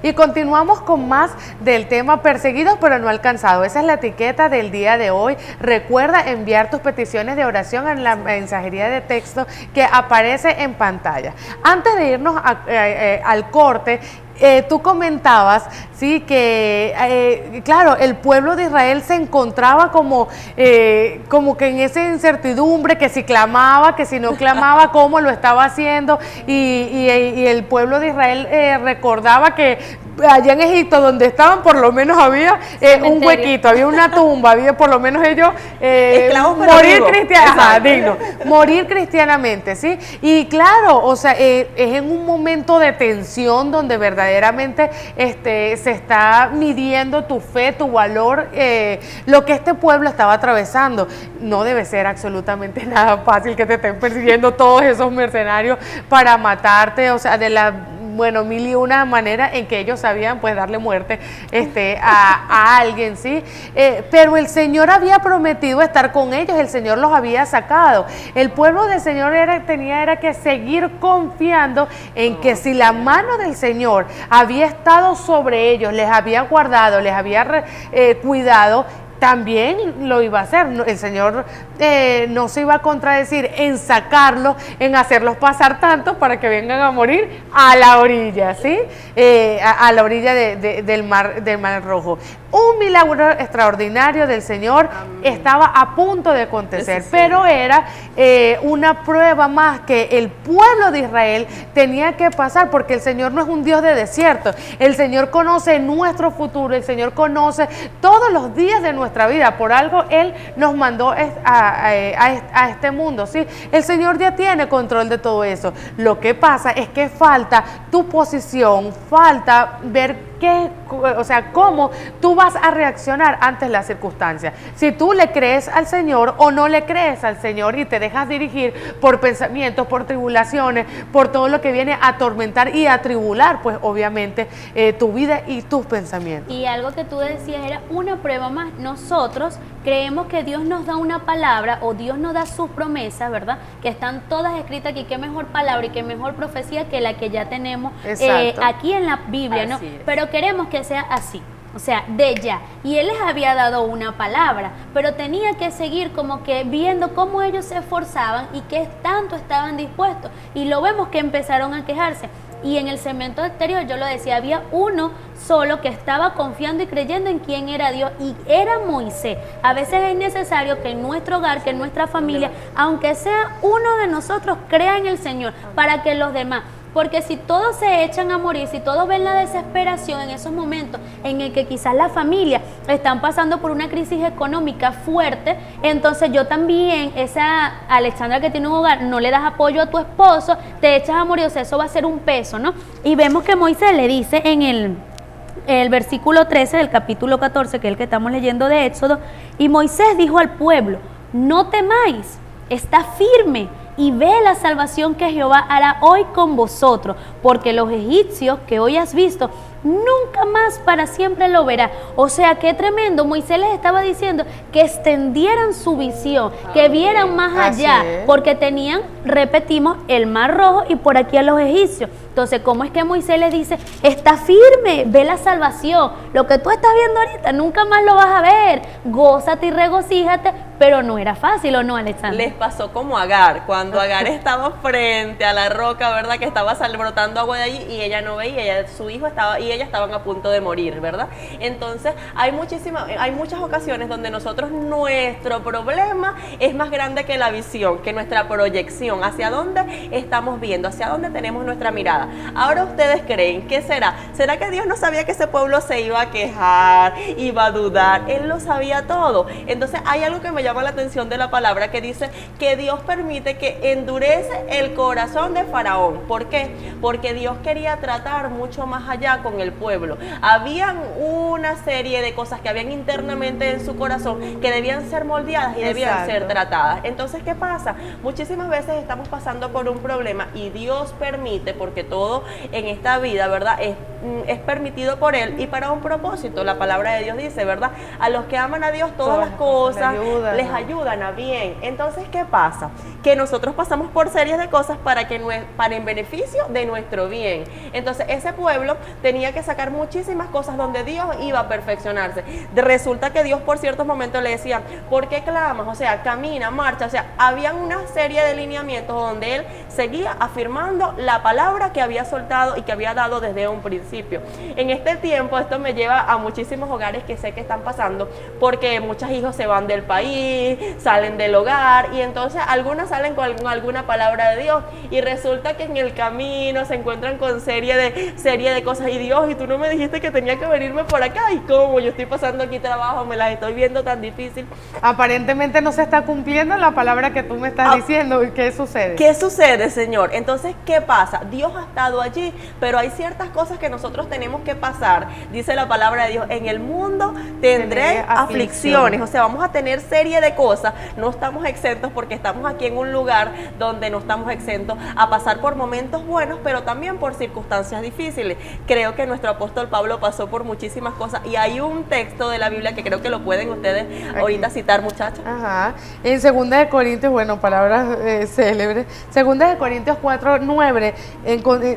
Y continuamos con más del tema perseguidos pero no alcanzados. Esa es la etiqueta del día de hoy. Recuerda enviar tus peticiones de oración en la mensajería de texto que aparece en pantalla. Antes de irnos al corte, tú comentabas, sí, que claro, el pueblo de Israel se encontraba como que en esa incertidumbre, que si clamaba, que si no clamaba, cómo lo estaba haciendo, y el pueblo de Israel recordaba que allá en Egipto, donde estaban, por lo menos había un huequito, había una tumba, había por lo menos ellos morir cristianamente, ¿sí? Y claro, o sea, es en un momento de tensión donde verdaderamente se está midiendo tu fe, tu valor, lo que este pueblo estaba atravesando. No debe ser absolutamente nada fácil que te estén persiguiendo todos esos mercenarios para matarte, o sea, mil y una maneras en que ellos sabían pues darle muerte a alguien, ¿sí? Pero el Señor había prometido estar con ellos, el Señor los había sacado. El pueblo del Señor tenía que seguir confiando en que si la mano del Señor había estado sobre ellos, les había guardado, les había cuidado, también lo iba a hacer. El Señor no se iba a contradecir en sacarlos, en hacerlos pasar tanto para que vengan a morir a la orilla, ¿sí? A la orilla del mar Rojo. Un milagro extraordinario del Señor estaba a punto de acontecer, pero era una prueba más que el pueblo de Israel tenía que pasar, porque el Señor no es un Dios de desierto. El Señor conoce nuestro futuro, el Señor conoce todos los días de nuestra vida. Por algo Él nos mandó a este mundo, ¿sí? El Señor ya tiene control de todo eso. Lo que pasa es que falta tu posición, falta ver cómo tú vas a reaccionar ante las circunstancias. Si tú le crees al Señor o no le crees al Señor y te dejas dirigir por pensamientos, por tribulaciones, por todo lo que viene a atormentar y a tribular, pues obviamente tu vida y tus pensamientos. Y algo que tú decías era una prueba más. Nosotros creemos que Dios nos da una palabra o Dios nos da sus promesas, ¿verdad? Que están todas escritas aquí. Qué mejor palabra y qué mejor profecía que la que ya tenemos aquí en la Biblia, ¿no? Pero queremos que sea así, o sea, de ya. Y Él les había dado una palabra, pero tenía que seguir como que viendo cómo ellos se esforzaban y qué tanto estaban dispuestos. Y lo vemos que empezaron a quejarse. Y en el segmento anterior yo lo decía, había uno solo que estaba confiando y creyendo en quién era Dios, y era Moisés. A veces es necesario que en nuestro hogar, que en nuestra familia, aunque sea uno de nosotros, crea en el Señor para que los demás. Porque si todos se echan a morir, si todos ven la desesperación en esos momentos en el que quizás la familia están pasando por una crisis económica fuerte, entonces yo también, esa Alexandra que tiene un hogar, no le das apoyo a tu esposo, te echas a morir, o sea, eso va a ser un peso, ¿no? Y vemos que Moisés le dice en el versículo 13 del capítulo 14, que es el que estamos leyendo de Éxodo, y Moisés dijo al pueblo, no temáis, está firme, y ve la salvación que Jehová hará hoy con vosotros, porque los egipcios que hoy has visto, nunca más para siempre lo verá. O sea, qué tremendo. Moisés les estaba diciendo que extendieran su visión, que vieran más allá, porque tenían, repetimos, el mar Rojo y por aquí a los egipcios. Entonces, ¿cómo es que Moisés les dice, está firme, ve la salvación, lo que tú estás viendo ahorita, nunca más lo vas a ver, gózate y regocíjate? Pero no era fácil, ¿o no, Alexandra? Les pasó como a Agar, cuando Agar estaba frente a la roca, ¿verdad? Que estaba brotando agua de allí y ella no veía, su hijo estaba y ella estaban a punto de morir, ¿verdad? Entonces, hay muchas ocasiones donde nosotros, nuestro problema es más grande que la visión, que nuestra proyección, hacia dónde estamos viendo, hacia dónde tenemos nuestra mirada. Ahora ustedes creen, ¿qué será? ¿Será que Dios no sabía que ese pueblo se iba a quejar, iba a dudar? Él lo sabía todo. Entonces, hay algo que me llama la atención de la palabra que dice que Dios permite que endurece el corazón de Faraón. ¿Por qué? Porque Dios quería tratar mucho más allá con el pueblo. Habían una serie de cosas que habían internamente en su corazón que debían ser moldeadas y debían ser tratadas. Entonces, ¿qué pasa? Muchísimas veces estamos pasando por un problema y Dios permite, porque todo en esta vida, ¿verdad? Es permitido por Él y para un propósito. La palabra de Dios dice, ¿verdad? A los que aman a Dios todas las cosas les ayudan a bien. Entonces, ¿qué pasa? Que nosotros pasamos por series de cosas para en beneficio de nuestro bien. Entonces, ese pueblo tenía que sacar muchísimas cosas donde Dios iba a perfeccionarse. Resulta que Dios por ciertos momentos le decía, ¿por qué clamas? O sea, camina, marcha. O sea, habían una serie de lineamientos donde Él seguía afirmando la palabra que había soltado y que había dado desde un principio. En este tiempo, esto me lleva a muchísimos hogares que sé que están pasando, porque muchos hijos se van del país, salen del hogar, y entonces algunos salen con alguna palabra de Dios, y resulta que en el camino se encuentran con serie de cosas, y Dios, y tú no me dijiste que tenía que venirme por acá, y cómo yo estoy pasando aquí trabajo, me las estoy viendo tan difícil. Aparentemente no se está cumpliendo la palabra que tú me estás diciendo. ¿Y qué sucede? ¿Qué sucede, Señor? Entonces, ¿qué pasa? Dios ha estado allí, pero hay ciertas cosas que nosotros tenemos que pasar. Dice la palabra de Dios, en el mundo tendré aflicciones. O sea, vamos a tener serie de cosas. No estamos exentos porque estamos aquí en un lugar donde no estamos exentos a pasar por momentos buenos, pero también por circunstancias difíciles. Creo que nuestro apóstol Pablo pasó por muchísimas cosas, y hay un texto de la Biblia que creo que lo pueden ustedes ahorita citar, muchachos. Ajá. En 2 de Corintios, bueno, palabras célebres, 2 de Corintios 4:9,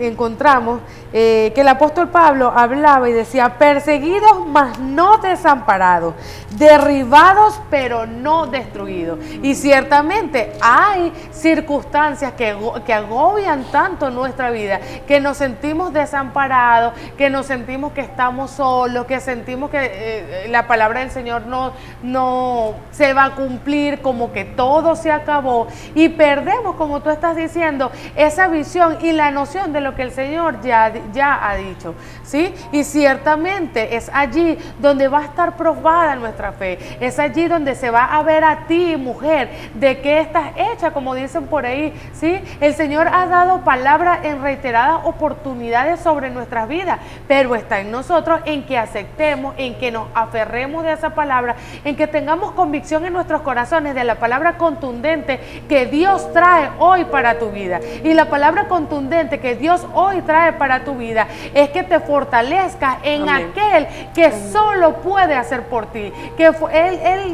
encontramos que el apóstol Pablo hablaba y decía, perseguidos mas no desamparados, derribados pero no destruidos. Y ciertamente hay circunstancias que agobian tanto nuestra vida, que nos sentimos desamparados, que nos sentimos que estamos solos, que sentimos que la palabra del Señor no se va a cumplir, como que todo se acabó, y perdemos, como tú estás diciendo, esa visión y la noción de lo que el Señor ya ha dicho, ¿sí? Y ciertamente es allí donde va a estar probada nuestra fe, es allí donde se va a ver a ti, mujer, de qué estás hecha, como dicen por ahí, ¿sí? El Señor ha dado palabra en reiteradas oportunidades sobre nuestras vidas, pero está en nosotros en que aceptemos, en que nos aferremos de esa palabra, en que tengamos convicción en nuestros corazones de la palabra contundente que Dios trae hoy para tu vida. Y la palabra contundente que Dios hoy trae para tu vida es que te fortalezcas en aquel que solo puede hacer por ti, que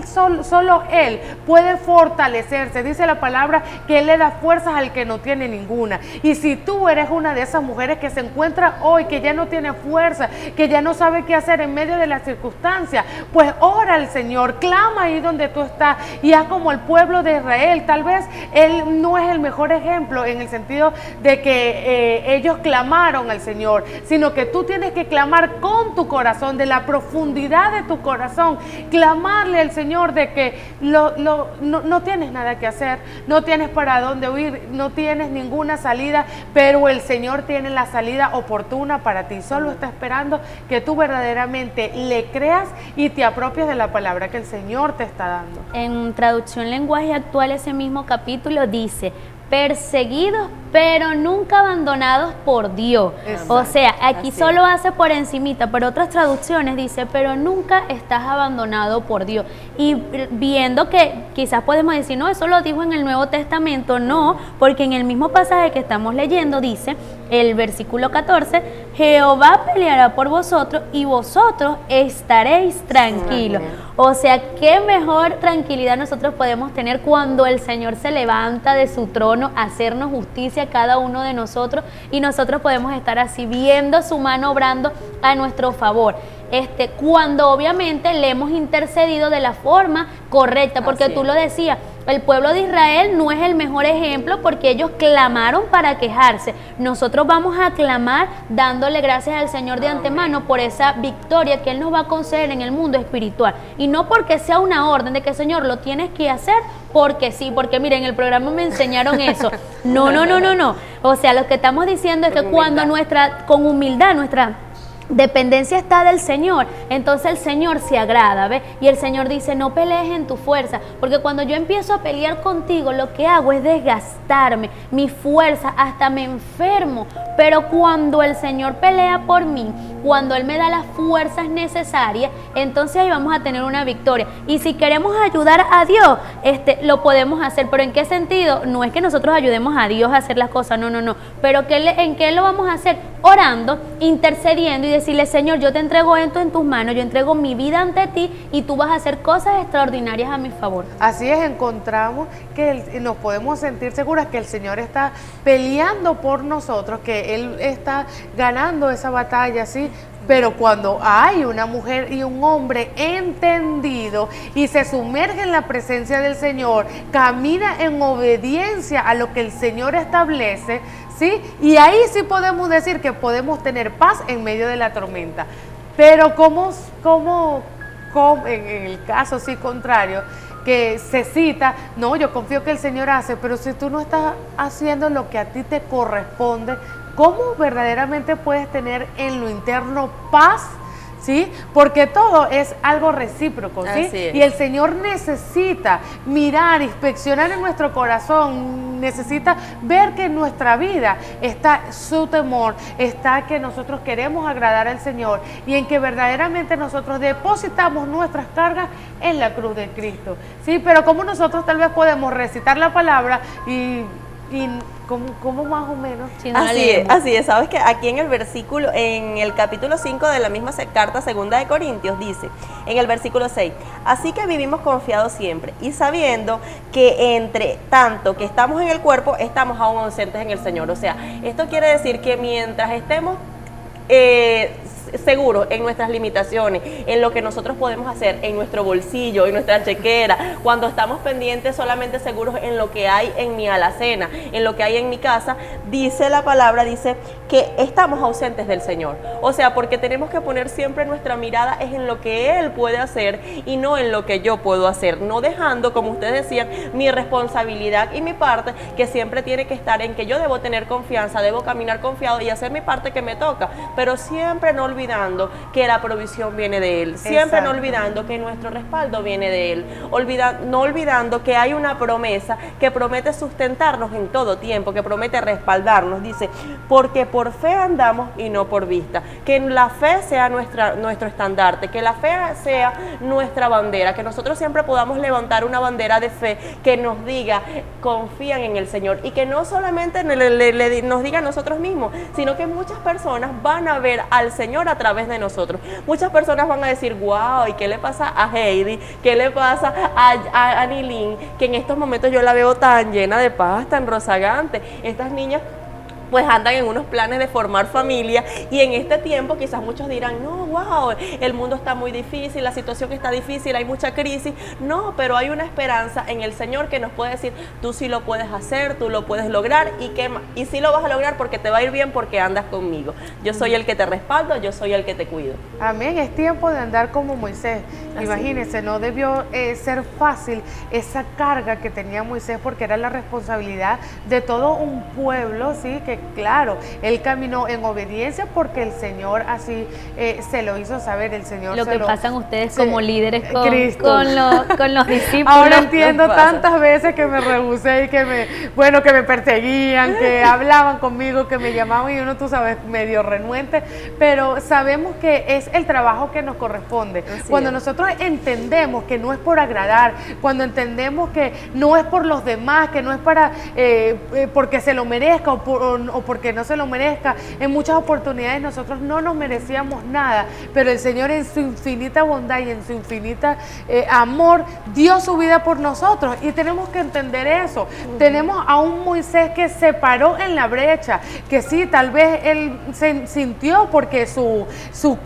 solo Él puede fortalecerse. Dice la palabra que Él le da fuerzas al que no tiene ninguna. Y si tú eres una de esas mujeres que se encuentra hoy, que ya no tiene fuerza, que ya no sabe qué hacer en medio de las circunstancias, pues ora al Señor, clama ahí donde tú estás y haz como el pueblo de Israel. Tal vez Él no es el mejor ejemplo en el sentido de que ellos clamaron al Señor, sino que tú tienes que clamar con tu corazón, de la profundidad de tu corazón, clamarle al Señor de que no tienes nada que hacer, no tienes para dónde huir, no tienes ninguna salida, pero el Señor tiene la salida oportuna para ti. Solo está esperando que tú verdaderamente le creas y te apropies de la palabra que el Señor te está dando. En traducción lenguaje actual, ese mismo capítulo dice, perseguidos pero nunca abandonados por Dios. Exacto. O sea, aquí así solo hace por encimita, pero otras traducciones dice, pero nunca estás abandonado por Dios. Y viendo que quizás podemos decir, no, eso lo dijo en el Nuevo Testamento, no, porque en el mismo pasaje que estamos leyendo dice, el versículo 14, Jehová peleará por vosotros y vosotros estaréis tranquilos. O sea, qué mejor tranquilidad nosotros podemos tener cuando el Señor se levanta de su trono a hacernos justicia a cada uno de nosotros, y nosotros podemos estar así viendo su mano obrando a nuestro favor. Cuando obviamente le hemos intercedido de la forma correcta, porque tú lo decías, el pueblo de Israel no es el mejor ejemplo porque ellos clamaron para quejarse. Nosotros vamos a clamar dándole gracias al Señor de antemano por esa victoria que Él nos va a conceder en el mundo espiritual. Y no porque sea una orden de que, Señor, lo tienes que hacer porque sí, porque miren, en el programa me enseñaron eso. No. O sea, lo que estamos diciendo es que cuando con humildad nuestra dependencia está del Señor, entonces el Señor se agrada, ¿ves? Y el Señor dice, no pelees en tu fuerza, porque cuando yo empiezo a pelear contigo, lo que hago es desgastarme, mi fuerza, hasta me enfermo, pero cuando el Señor pelea por mí, cuando Él me da las fuerzas necesarias, entonces ahí vamos a tener una victoria. Y si queremos ayudar a Dios, lo podemos hacer. ¿Pero en qué sentido? No es que nosotros ayudemos a Dios a hacer las cosas, no. Pero ¿en qué lo vamos a hacer? Orando, intercediendo y decirle, Señor, yo te entrego esto en tus manos, yo entrego mi vida ante ti y tú vas a hacer cosas extraordinarias a mi favor. Así es, encontramos que nos podemos sentir seguras que el Señor está peleando por nosotros, que Él está ganando esa batalla, ¿sí? Pero cuando hay una mujer y un hombre entendido y se sumerge en la presencia del Señor, camina en obediencia a lo que el Señor establece, ¿sí? Y ahí sí podemos decir que podemos tener paz en medio de la tormenta. Pero ¿cómo en el caso sí contrario, que se cita, no, yo confío que el Señor hace, pero si tú no estás haciendo lo que a ti te corresponde, ¿cómo verdaderamente puedes tener en lo interno paz? ¿Sí? Porque todo es algo recíproco, ¿sí? Así es. Y el Señor necesita mirar, inspeccionar en nuestro corazón, necesita ver que en nuestra vida está su temor, está que nosotros queremos agradar al Señor y en que verdaderamente nosotros depositamos nuestras cargas en la cruz de Cristo, ¿sí? Pero como nosotros tal vez podemos recitar la palabra y ¿cómo más o menos? Si no la Así leemos. es, sabes que aquí en el capítulo 5 de la misma carta segunda de Corintios dice, en el versículo 6, así que vivimos confiados siempre y sabiendo que entre tanto que estamos en el cuerpo, estamos aún ausentes en el Señor. O sea, esto quiere decir que mientras estemos seguros en nuestras limitaciones, en lo que nosotros podemos hacer, en nuestro bolsillo, en nuestra chequera, cuando estamos pendientes solamente seguros en lo que hay en mi alacena, en lo que hay en mi casa, dice la palabra, dice que estamos ausentes del Señor. O sea, porque tenemos que poner siempre nuestra mirada es en lo que Él puede hacer y no en lo que yo puedo hacer, no dejando, como ustedes decían, mi responsabilidad y mi parte, que siempre tiene que estar en que yo debo tener confianza, debo caminar confiado y hacer mi parte que me toca, pero siempre no olvidando que la provisión viene de Él, siempre Exacto. no olvidando que nuestro respaldo viene de Él, no olvidando que hay una promesa que promete sustentarnos en todo tiempo, que promete respaldarnos, dice, porque por fe andamos y no por vista, que la fe sea nuestro estandarte, que la fe sea nuestra bandera, que nosotros siempre podamos levantar una bandera de fe que nos diga, confían en el Señor, y que no solamente nos diga a nosotros mismos, sino que muchas personas van a ver al Señor a través de nosotros. Muchas personas van a decir, wow, ¿y qué le pasa a Heidi? ¿Qué le pasa a Anilín? Que en estos momentos yo la veo tan llena de paz, tan rozagante. Estas niñas pues andan en unos planes de formar familia y en este tiempo quizás muchos dirán, no, wow, el mundo está muy difícil, la situación está difícil, hay mucha crisis. No, pero hay una esperanza en el Señor que nos puede decir, tú sí lo puedes hacer, tú lo puedes lograr y sí lo vas a lograr porque te va a ir bien porque andas conmigo. Yo soy el que te respaldo, yo soy el que te cuido. Amén, es tiempo de andar como Moisés. Así. Imagínense, no debió ser fácil esa carga que tenía Moisés porque era la responsabilidad de todo un pueblo, ¿sí? Que claro, él caminó en obediencia porque el Señor así se lo hizo saber, el Señor Lo se que lo- pasan ustedes Sí, como líderes Cristo. con los discípulos. Ahora entiendo nos pasa. tantas veces que me rehusé y que me perseguían, que hablaban conmigo, que me llamaban y uno, tú sabes, medio renuente, pero sabemos que es el trabajo que nos corresponde. Así Cuando es. nosotros entendemos que no es por agradar, cuando entendemos que no es por los demás, que no es para porque se lo merezca o porque no se lo merezca, en muchas oportunidades nosotros no nos merecíamos nada, pero el Señor en su infinita bondad y en su infinita amor dio su vida por nosotros y tenemos que entender eso. Tenemos a un Moisés que se paró en la brecha, que sí, tal vez él se sintió porque su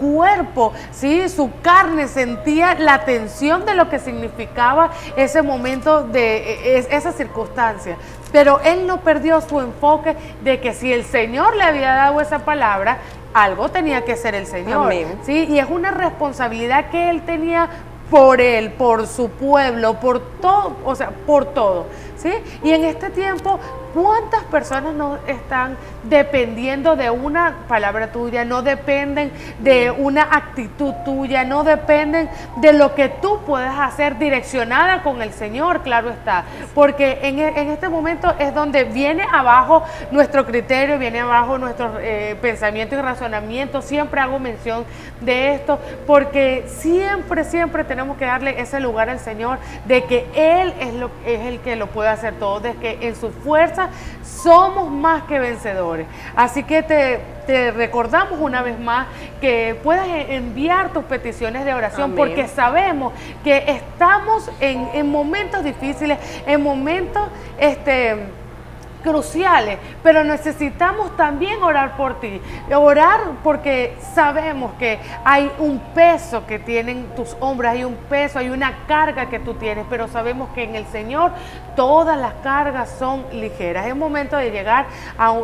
cuerpo, sí, su carne sentía la tensión de lo que significaba ese momento de esa circunstancia. Pero él no perdió su enfoque de que si el Señor le había dado esa palabra, algo tenía que ser el Señor. Amén. ¿Sí? Y es una responsabilidad que él tenía por él, por su pueblo, por todo, o sea, por todo. ¿Sí? Y en este tiempo ¿Cuántas personas no están dependiendo de una palabra tuya, no dependen de una actitud tuya, no dependen de lo que tú puedas hacer direccionada con el Señor, claro está? Porque en este momento es donde viene abajo nuestro criterio, viene abajo nuestro pensamiento y razonamiento. Siempre hago mención de esto porque siempre tenemos que darle ese lugar al Señor, de que Él es el que lo puede hacer todo, de que en su fuerza somos más que vencedores. Así que te recordamos una vez más que puedas enviar tus peticiones de oración. Amén. Porque sabemos que estamos en momentos difíciles, en momentos cruciales, pero necesitamos también orar por ti, orar porque sabemos que hay un peso que tienen tus hombros, hay un peso, hay una carga que tú tienes, pero sabemos que en el Señor todas las cargas son ligeras. Es momento de llegar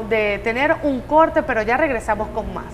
de tener un corte, pero ya regresamos con más.